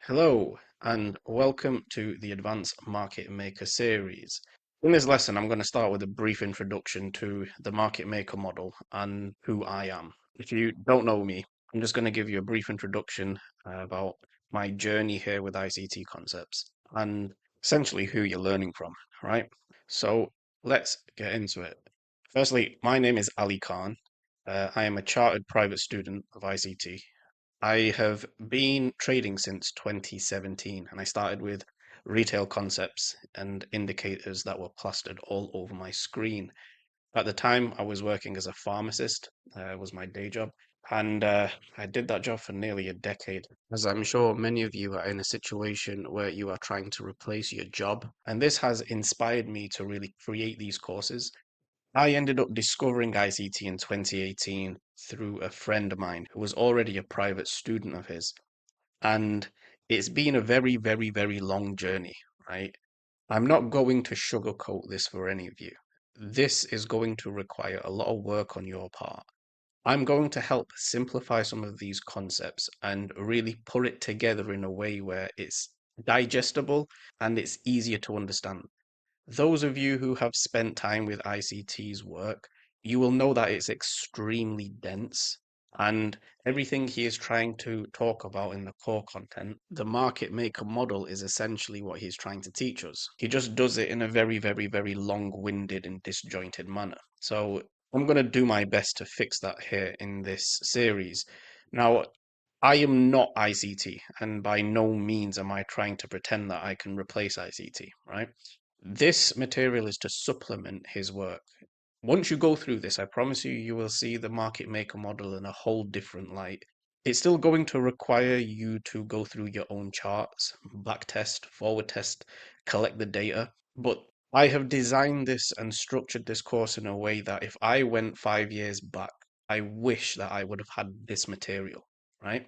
Hello, and welcome to the Advanced Market Maker series. In this lesson, I'm going to start with a brief introduction to the market maker model and who I am. If you don't know me, I'm just going to give you a brief introduction about my journey here with ICT concepts and essentially who you're learning from, right? So let's get into it. Firstly, my name is Ali Khan. I am a chartered private student of ICT. I have been trading since 2017, and I started with retail concepts and indicators that were plastered all over my screen. At the time, I was working as a pharmacist, was my day job, and I did that job for nearly a decade. As I'm sure many of you are in a situation where you are trying to replace your job, and this has inspired me to really create these courses. I ended up discovering ICT in 2018 through a friend of mine who was already a private student of his. And it's been a very, very, very long journey, right? I'm not going to sugarcoat this for any of you. This is going to require a lot of work on your part. I'm going to help simplify some of these concepts and really put it together in a way where it's digestible and it's easier to understand. Those of you who have spent time with ICT's work, you will know that it's extremely dense. And everything he is trying to talk about in the core content, the market maker model is essentially what he's trying to teach us. He just does it in a very, very, very long-winded and disjointed manner. So I'm going to do my best to fix that here in this series. Now, I am not ICT, and by no means am I trying to pretend that I can replace ICT, right? This material is to supplement his work. Once you go through this, I promise you, you will see the market maker model in a whole different light. It's still going to require you to go through your own charts, back test, forward test, collect the data. But I have designed this and structured this course in a way that if I went 5 years back, I wish that I would have had this material, right?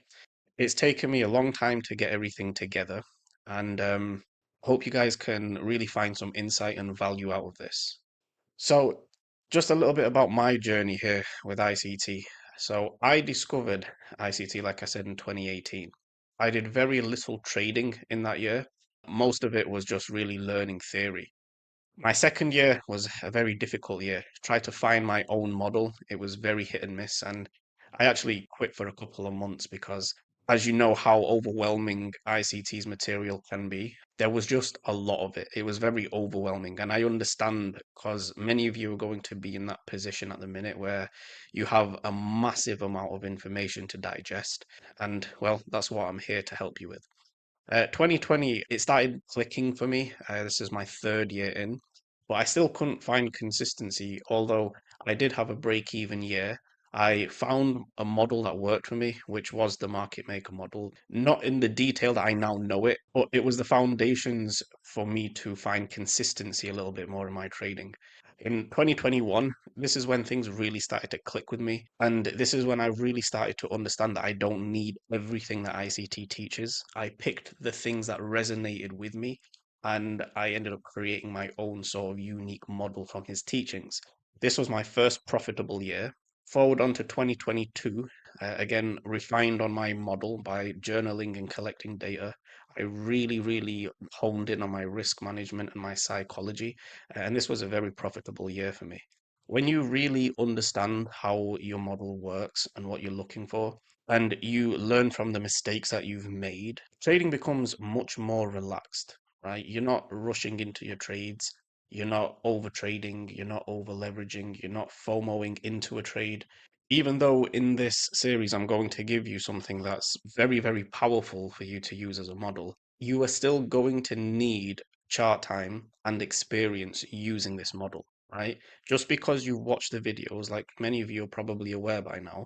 It's taken me a long time to get everything together, and hope you guys can really find some insight and value out of this. So, just a little bit about my journey here with ICT. So, I discovered ICT, like I said, in 2018. I did very little trading in that year. Most of it was just really learning theory. My second year was a very difficult year. Tried to find my own model. It was very hit and miss, and I actually quit for a couple of months because, as you know, how overwhelming ICT's material can be. There was just a lot of it. It was very overwhelming, and I understand because many of you are going to be in that position at the minute where you have a massive amount of information to digest, and well, that's what I'm here to help you with. 2020, it started clicking for me. This is my third year in, but I still couldn't find consistency. Although I did have a break-even year, I found a model that worked for me, which was the market maker model. Not in the detail that I now know it, but it was the foundations for me to find consistency a little bit more in my trading. In 2021, this is when things really started to click with me. And this is when I really started to understand that I don't need everything that ICT teaches. I picked the things that resonated with me, and I ended up creating my own sort of unique model from his teachings. This was my first profitable year. Forward on to 2022, again, refined on my model by journaling and collecting data. I really, really honed in on my risk management and my psychology, and this was a very profitable year for me. When you really understand how your model works and what you're looking for, and you learn from the mistakes that you've made, trading becomes much more relaxed, right? You're not rushing into your trades. You're not over trading. You're not over leveraging. You're not FOMOing into a trade. Even though in this series I'm going to give you something that's very, very powerful for you to use as a model, you are still going to need chart time and experience using this model, right? Just because you watch the videos, like many of you are probably aware by now,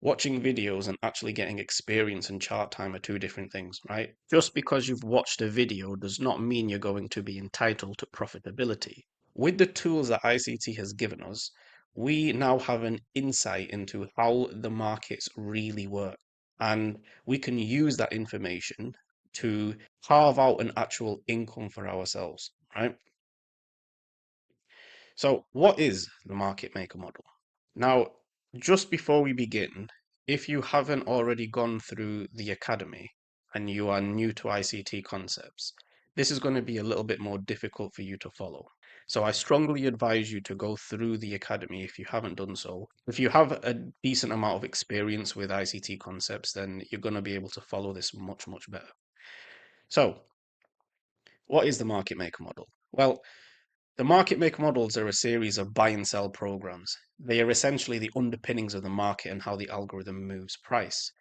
watching videos and actually getting experience and chart time are two different things, right? Just because you've watched a video does not mean you're going to be entitled to profitability. With the tools that ICT has given us, we now have an insight into how the markets really work. And we can use that information to carve out an actual income for ourselves, right? So, what is the market maker model? Now, just before we begin, if you haven't already gone through the academy, and you are new to ICT concepts, this is going to be a little bit more difficult for you to follow. So I strongly advise you to go through the academy if you haven't done so. If you have a decent amount of experience with ICT concepts, then you're going to be able to follow this much, much better. So, what is the market maker model? Well, the market maker models are a series of buy and sell programs. They are essentially the underpinnings of the market and how the algorithm moves price.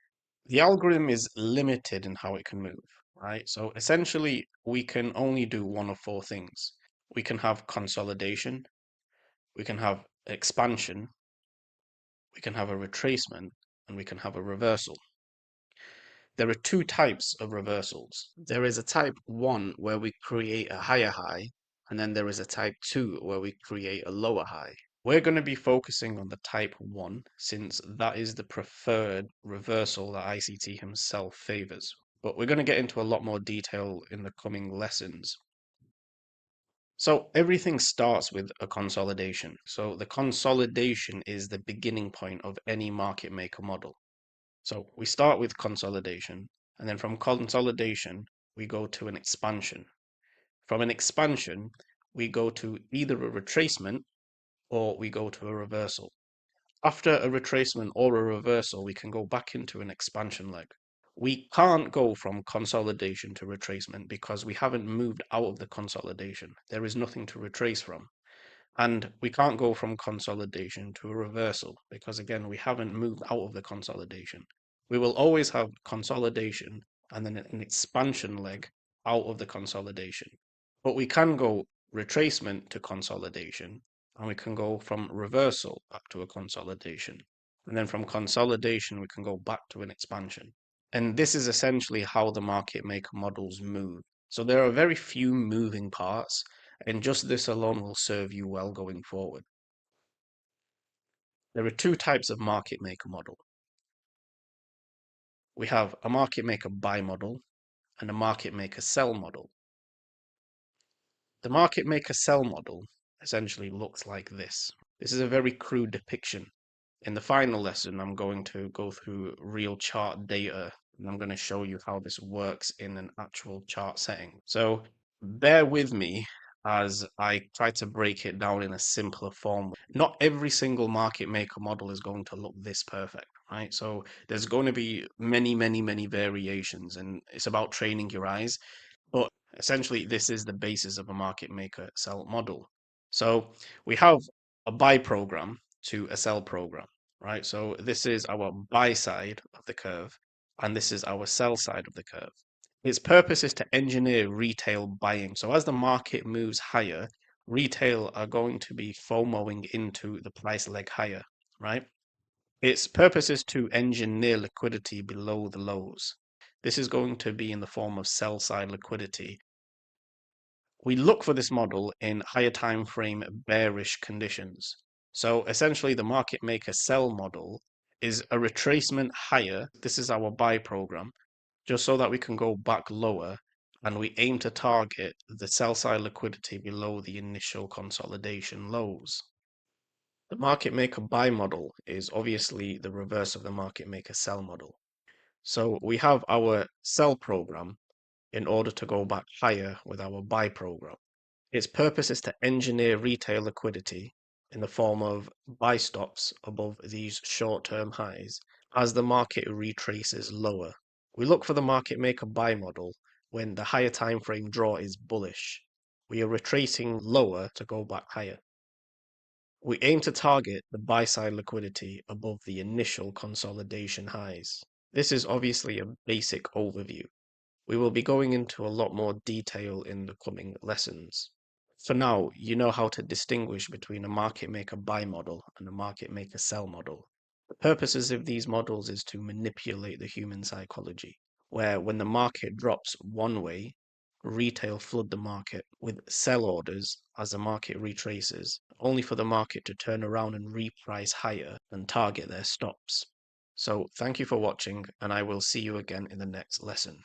The algorithm is limited in how it can move, right? So essentially, we can only do one of four things. We can have consolidation, we can have expansion, we can have a retracement, and we can have a reversal. There are two types of reversals. There is a type 1 where we create a higher high, and then there is a type 2 where we create a lower high. We're going to be focusing on the type 1 since that is the preferred reversal that ICT himself favors. But we're going to get into a lot more detail in the coming lessons. So everything starts with a consolidation. So the consolidation is the beginning point of any market maker model. So we start with consolidation, and then from consolidation, we go to an expansion. From an expansion, we go to either a retracement or we go to a reversal. After a retracement or a reversal, we can go back into an expansion leg. We can't go from consolidation to retracement because we haven't moved out of the consolidation. There is nothing to retrace from. And we can't go from consolidation to a reversal because, again, we haven't moved out of the consolidation. We will always have consolidation and then an expansion leg out of the consolidation. But we can go retracement to consolidation, and we can go from reversal back to a consolidation. And then from consolidation, we can go back to an expansion. And this is essentially how the market maker models move. So there are very few moving parts, and just this alone will serve you well going forward. There are two types of market maker model. We have a market maker buy model and a market maker sell model. The market maker sell model essentially looks like this. This is a very crude depiction. In the final lesson, I'm going to go through real chart data and I'm going to show you how this works in an actual chart setting. So bear with me as I try to break it down in a simpler form. Not every single market maker model is going to look this perfect, right? So there's going to be many variations, and it's about training your eyes. But essentially, this is the basis of a market maker sell model. So we have a buy program to a sell program, right? So this is our buy side of the curve, and this is our sell side of the curve. Its purpose is to engineer retail buying. So as the market moves higher, retail are going to be FOMOing into the price leg higher, right? Its purpose is to engineer liquidity below the lows. This is going to be in the form of sell side liquidity. We look for this model in higher time frame bearish conditions. So essentially the market maker sell model is a retracement higher. This is our buy program, just so that we can go back lower, and we aim to target the sell side liquidity below the initial consolidation lows. The market maker buy model is obviously the reverse of the market maker sell model. So we have our sell program in order to go back higher with our buy program. Its purpose is to engineer retail liquidity in the form of buy stops above these short-term highs as the market retraces lower. We look for the market maker buy model when the higher time frame draw is bullish. We are retracing lower to go back higher. We aim to target the buy side liquidity above the initial consolidation highs. This is obviously a basic overview. We will be going into a lot more detail in the coming lessons. For now, you know how to distinguish between a market maker buy model and a market maker sell model. The purposes of these models is to manipulate the human psychology, where when the market drops one way, retail flood the market with sell orders as the market retraces, only for the market to turn around and reprice higher and target their stops. So thank you for watching, and I will see you again in the next lesson.